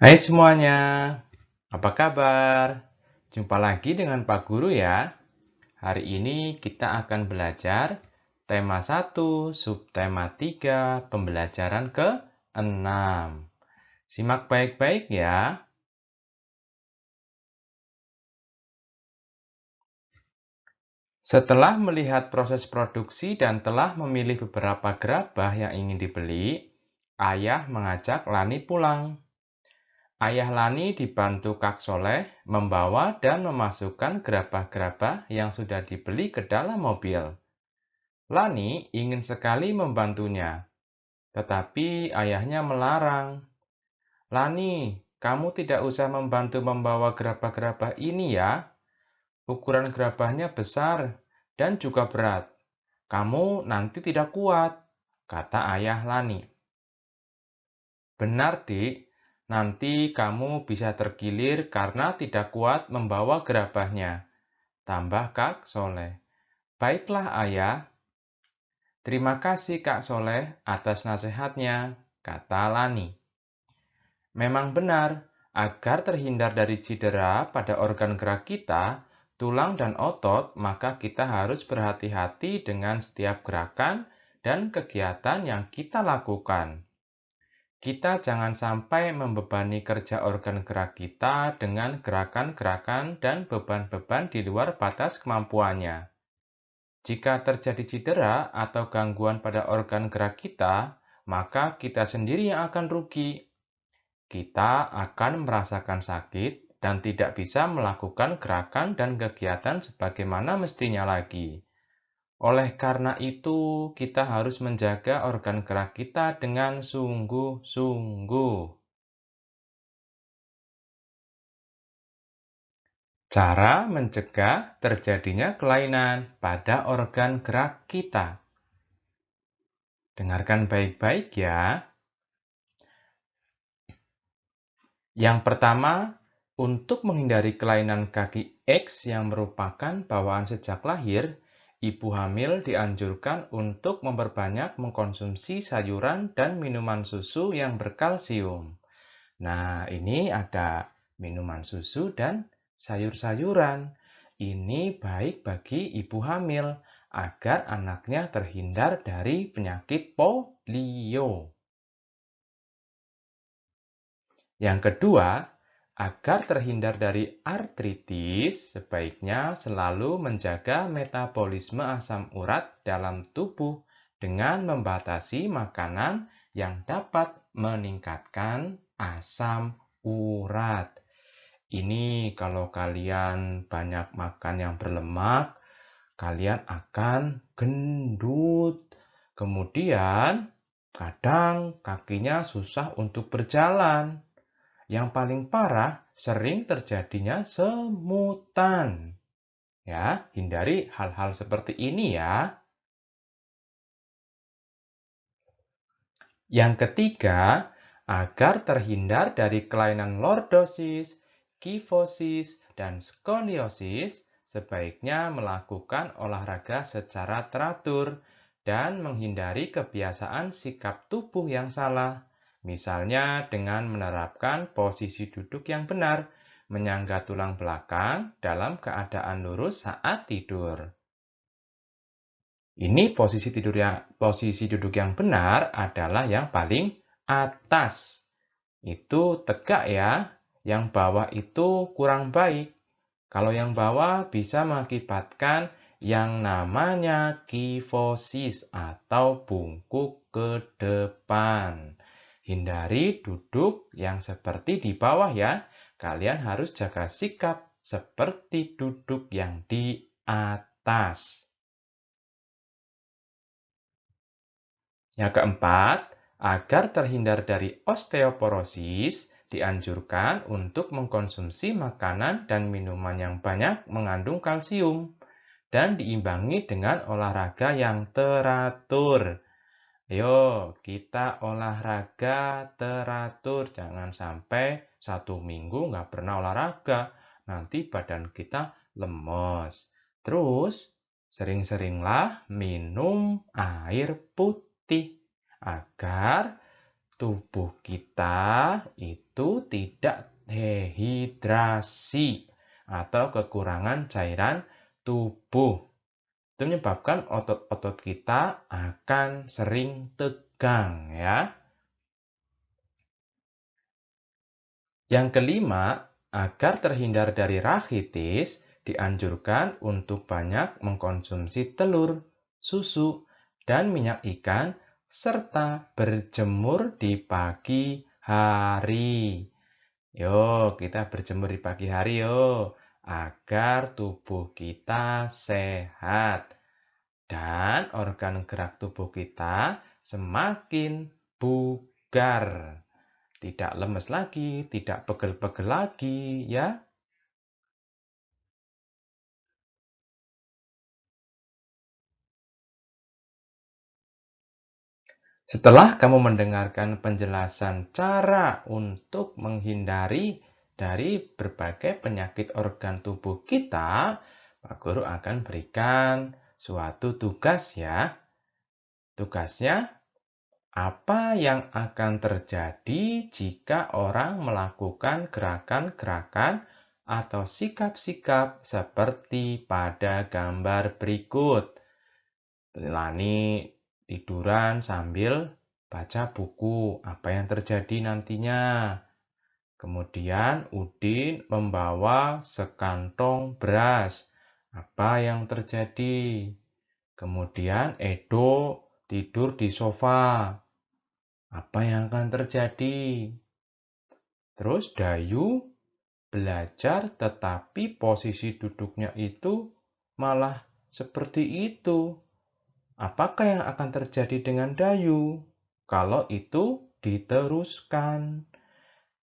Hai semuanya, apa kabar? Jumpa lagi dengan Pak Guru ya. Hari ini kita akan belajar tema 1, subtema 3, pembelajaran ke-6. Simak baik-baik ya. Setelah melihat proses produksi dan telah memilih beberapa gerabah yang ingin dibeli, ayah mengajak Lani pulang. Ayah Lani dibantu Kak Soleh membawa dan memasukkan gerabah-gerabah yang sudah dibeli ke dalam mobil. Lani ingin sekali membantunya, tetapi ayahnya melarang. Lani, kamu tidak usah membantu membawa gerabah-gerabah ini ya. Ukuran gerabahnya besar dan juga berat. Kamu nanti tidak kuat, kata ayah Lani. Benar, Dik. Nanti kamu bisa tergilir karena tidak kuat membawa gerabahnya. Tambah Kak Soleh. Baiklah, Ayah. Terima kasih, Kak Soleh, atas nasihatnya, kata Lani. Memang benar, agar terhindar dari cedera pada organ gerak kita, tulang dan otot, maka kita harus berhati-hati dengan setiap gerakan dan kegiatan yang kita lakukan. Kita jangan sampai membebani kerja organ gerak kita dengan gerakan-gerakan dan beban-beban di luar batas kemampuannya. Jika terjadi cedera atau gangguan pada organ gerak kita, maka kita sendiri yang akan rugi. Kita akan merasakan sakit dan tidak bisa melakukan gerakan dan kegiatan sebagaimana mestinya lagi. Oleh karena itu, kita harus menjaga organ gerak kita dengan sungguh-sungguh. Cara mencegah terjadinya kelainan pada organ gerak kita. Dengarkan baik-baik ya. Yang pertama, untuk menghindari kelainan kaki X yang merupakan bawaan sejak lahir, ibu hamil dianjurkan untuk memperbanyak mengkonsumsi sayuran dan minuman susu yang berkalsium. Nah, ini ada minuman susu dan sayur-sayuran. Ini baik bagi ibu hamil agar anaknya terhindar dari penyakit polio. Yang kedua, agar terhindar dari artritis, sebaiknya selalu menjaga metabolisme asam urat dalam tubuh dengan membatasi makanan yang dapat meningkatkan asam urat. Ini kalau kalian banyak makan yang berlemak, kalian akan gendut. Kemudian, kadang kakinya susah untuk berjalan. Yang paling parah, sering terjadinya semutan. Ya, hindari hal-hal seperti ini ya. Yang ketiga, agar terhindar dari kelainan lordosis, kifosis, dan skoliosis, sebaiknya melakukan olahraga secara teratur dan menghindari kebiasaan sikap tubuh yang salah. Misalnya dengan menerapkan posisi duduk yang benar, menyangga tulang belakang dalam keadaan lurus saat tidur. Ini posisi duduk yang benar adalah yang paling atas. Itu tegak ya. Yang bawah itu kurang baik. Kalau yang bawah bisa mengakibatkan yang namanya kifosis atau bungkuk ke depan. Hindari duduk yang seperti di bawah ya. Kalian harus jaga sikap seperti duduk yang di atas. Yang keempat, agar terhindar dari osteoporosis, dianjurkan untuk mengkonsumsi makanan dan minuman yang banyak mengandung kalsium dan diimbangi dengan olahraga yang teratur. Ayo, kita olahraga teratur. Jangan sampai 1 minggu nggak pernah olahraga. Nanti badan kita lemes. Terus, sering-seringlah minum air putih agar tubuh kita itu tidak dehidrasi atau kekurangan cairan tubuh. Itu menyebabkan otot-otot kita akan sering tegang ya. Yang kelima, agar terhindar dari rahitis, dianjurkan untuk banyak mengkonsumsi telur, susu, dan minyak ikan, serta berjemur di pagi hari. Yo, kita berjemur di pagi hari yo, agar tubuh kita sehat dan organ gerak tubuh kita semakin bugar. Tidak lemes lagi, tidak pegel-pegel lagi, ya. Setelah kamu mendengarkan penjelasan cara untuk menghindari dari berbagai penyakit organ tubuh kita, Pak Guru akan berikan suatu tugas ya. Tugasnya, apa yang akan terjadi jika orang melakukan gerakan-gerakan atau sikap-sikap seperti pada gambar berikut? Lani tiduran sambil baca buku. Apa yang terjadi nantinya? Kemudian Udin membawa sekantong beras. Apa yang terjadi? Kemudian Edo tidur di sofa. Apa yang akan terjadi? Terus Dayu belajar tetapi posisi duduknya itu malah seperti itu. Apakah yang akan terjadi dengan Dayu kalau itu diteruskan?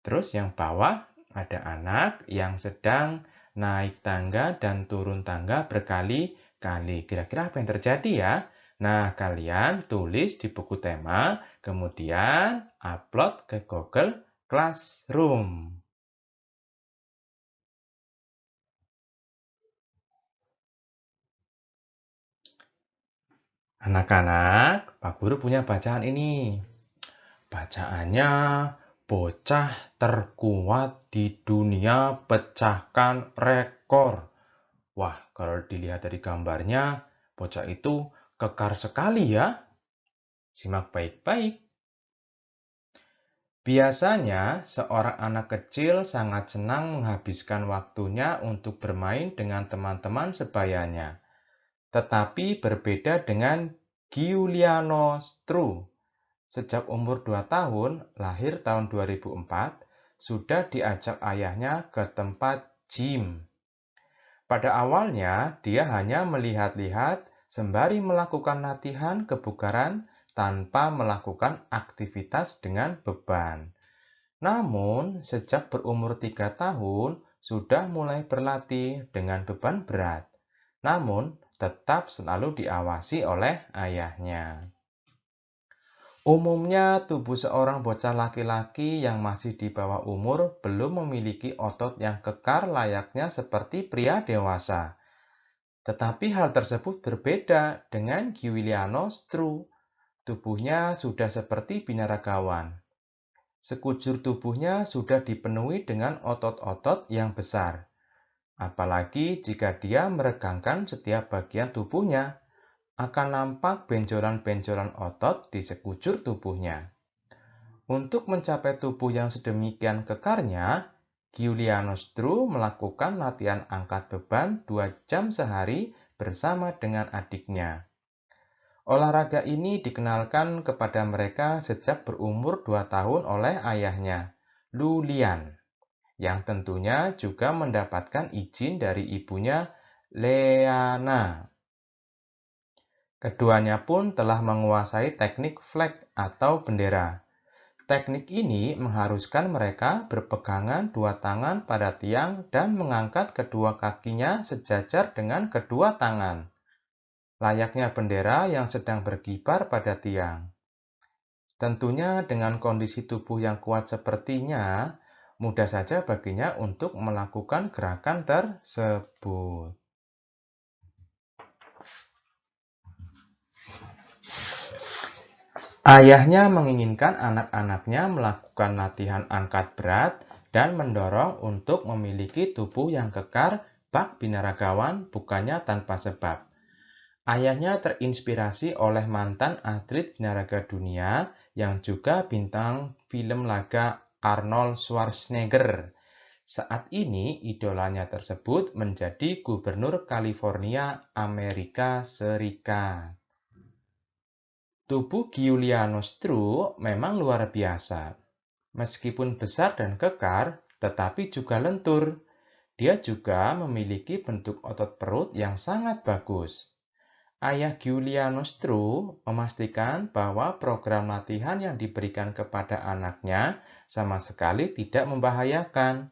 Terus yang bawah ada anak yang sedang naik tangga dan turun tangga berkali-kali. Kira-kira apa yang terjadi ya? Nah, kalian tulis di buku tema, kemudian upload ke Google Classroom. Anak-anak, Pak Guru punya bacaan ini. Bacaannya, bocah terkuat di dunia pecahkan rekor. Wah, kalau dilihat dari gambarnya, bocah itu kekar sekali ya. Simak baik-baik. Biasanya, seorang anak kecil sangat senang menghabiskan waktunya untuk bermain dengan teman-teman sebayanya. Tetapi berbeda dengan Giuliano Stru. Sejak umur 2 tahun, lahir tahun 2004, sudah diajak ayahnya ke tempat gym. Pada awalnya, dia hanya melihat-lihat sembari melakukan latihan kebugaran tanpa melakukan aktivitas dengan beban. Namun, sejak berumur 3 tahun, sudah mulai berlatih dengan beban berat. Namun, tetap selalu diawasi oleh ayahnya. Umumnya, tubuh seorang bocah laki-laki yang masih di bawah umur belum memiliki otot yang kekar layaknya seperti pria dewasa. Tetapi hal tersebut berbeda dengan Giuliano Stru. Tubuhnya sudah seperti binaragawan. Sekujur tubuhnya sudah dipenuhi dengan otot-otot yang besar. Apalagi jika dia meregangkan setiap bagian tubuhnya, akan nampak benjolan-benjolan otot di sekujur tubuhnya. Untuk mencapai tubuh yang sedemikian kekarnya, Giuliano Stru melakukan latihan angkat beban 2 jam sehari bersama dengan adiknya. Olahraga ini dikenalkan kepada mereka sejak berumur 2 tahun oleh ayahnya, Lulian, yang tentunya juga mendapatkan izin dari ibunya, Leana. Keduanya pun telah menguasai teknik flag atau bendera. Teknik ini mengharuskan mereka berpegangan 2 tangan pada tiang dan mengangkat kedua kakinya sejajar dengan kedua tangan, layaknya bendera yang sedang berkibar pada tiang. Tentunya dengan kondisi tubuh yang kuat sepertinya, mudah saja baginya untuk melakukan gerakan tersebut. Ayahnya menginginkan anak-anaknya melakukan latihan angkat berat dan mendorong untuk memiliki tubuh yang kekar. Bak binaragawan bukannya tanpa sebab. Ayahnya terinspirasi oleh mantan atlet binaraga dunia yang juga bintang film laga Arnold Schwarzenegger. Saat ini, idolanya tersebut menjadi gubernur California, Amerika Serikat. Tubuh Giuliano Stru memang luar biasa. Meskipun besar dan kekar, tetapi juga lentur. Dia juga memiliki bentuk otot perut yang sangat bagus. Ayah Giuliano Stru memastikan bahwa program latihan yang diberikan kepada anaknya sama sekali tidak membahayakan.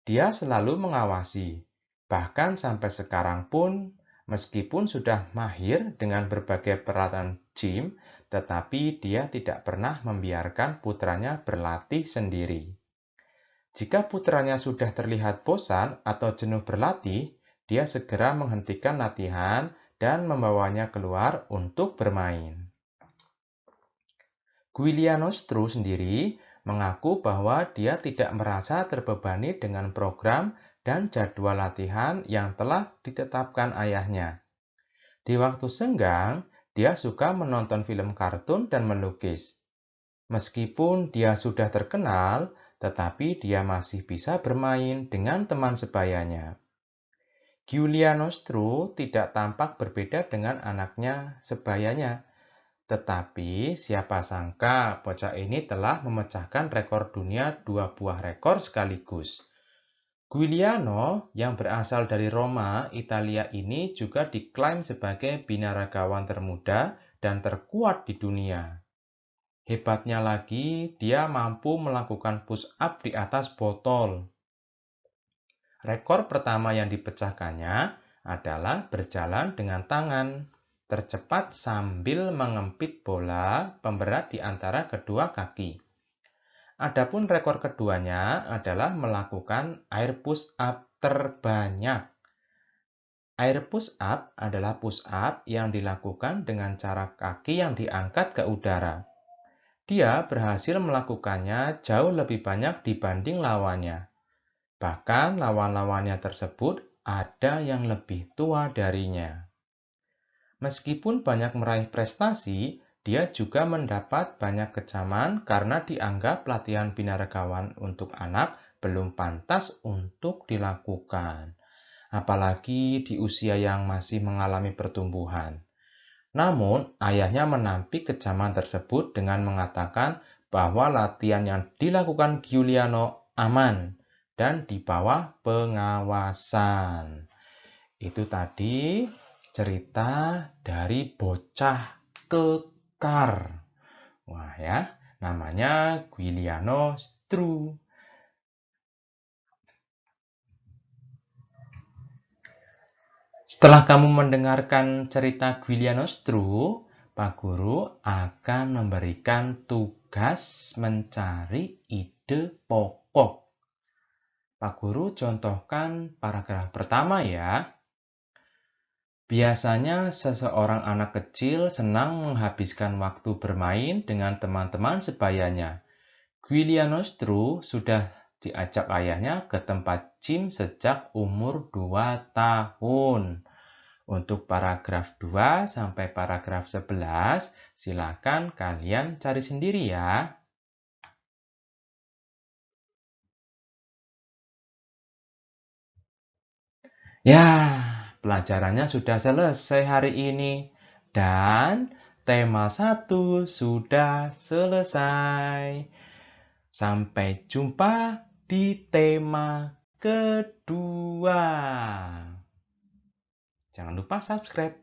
Dia selalu mengawasi, bahkan sampai sekarang pun, meskipun sudah mahir dengan berbagai peralatan gym, tetapi dia tidak pernah membiarkan putranya berlatih sendiri. Jika putranya sudah terlihat bosan atau jenuh berlatih, dia segera menghentikan latihan dan membawanya keluar untuk bermain. Giuliano Stru sendiri mengaku bahwa dia tidak merasa terbebani dengan program dan jadwal latihan yang telah ditetapkan ayahnya. Di waktu senggang, dia suka menonton film kartun dan melukis. Meskipun dia sudah terkenal, tetapi dia masih bisa bermain dengan teman sebayanya. Giuliano Stru tidak tampak berbeda dengan anaknya sebayanya. Tetapi siapa sangka bocah ini telah memecahkan rekor dunia 2 buah rekor sekaligus. Giuliano yang berasal dari Roma, Italia ini juga diklaim sebagai binaragawan termuda dan terkuat di dunia. Hebatnya lagi, dia mampu melakukan push up di atas botol. Rekor pertama yang dipecahkannya adalah berjalan dengan tangan tercepat sambil mengempit bola pemberat di antara kedua kaki. Adapun rekor keduanya adalah melakukan air push up terbanyak. Air push up adalah push up yang dilakukan dengan cara kaki yang diangkat ke udara. Dia berhasil melakukannya jauh lebih banyak dibanding lawannya. Bahkan lawan-lawannya tersebut ada yang lebih tua darinya. Meskipun banyak meraih prestasi, dia juga mendapat banyak kecaman karena dianggap latihan binaragawan untuk anak belum pantas untuk dilakukan, apalagi di usia yang masih mengalami pertumbuhan. Namun, ayahnya menampik kecaman tersebut dengan mengatakan bahwa latihan yang dilakukan Giuliano aman dan di bawah pengawasan. Itu tadi cerita dari bocah kekar. Wah ya, namanya Giuliano Stru. Setelah kamu mendengarkan cerita Giuliano Stru, Pak Guru akan memberikan tugas mencari ide pokok. Pak Guru contohkan paragraf pertama ya. Biasanya seseorang anak kecil senang menghabiskan waktu bermain dengan teman-teman sebayanya. Giuliano Stru sudah diajak ayahnya ke tempat gym sejak umur 2 tahun. Untuk paragraf 2 sampai paragraf 11, silakan kalian cari sendiri ya. Ya, pelajarannya sudah selesai hari ini. Dan tema 1 sudah selesai. Sampai jumpa di tema kedua. Jangan lupa subscribe.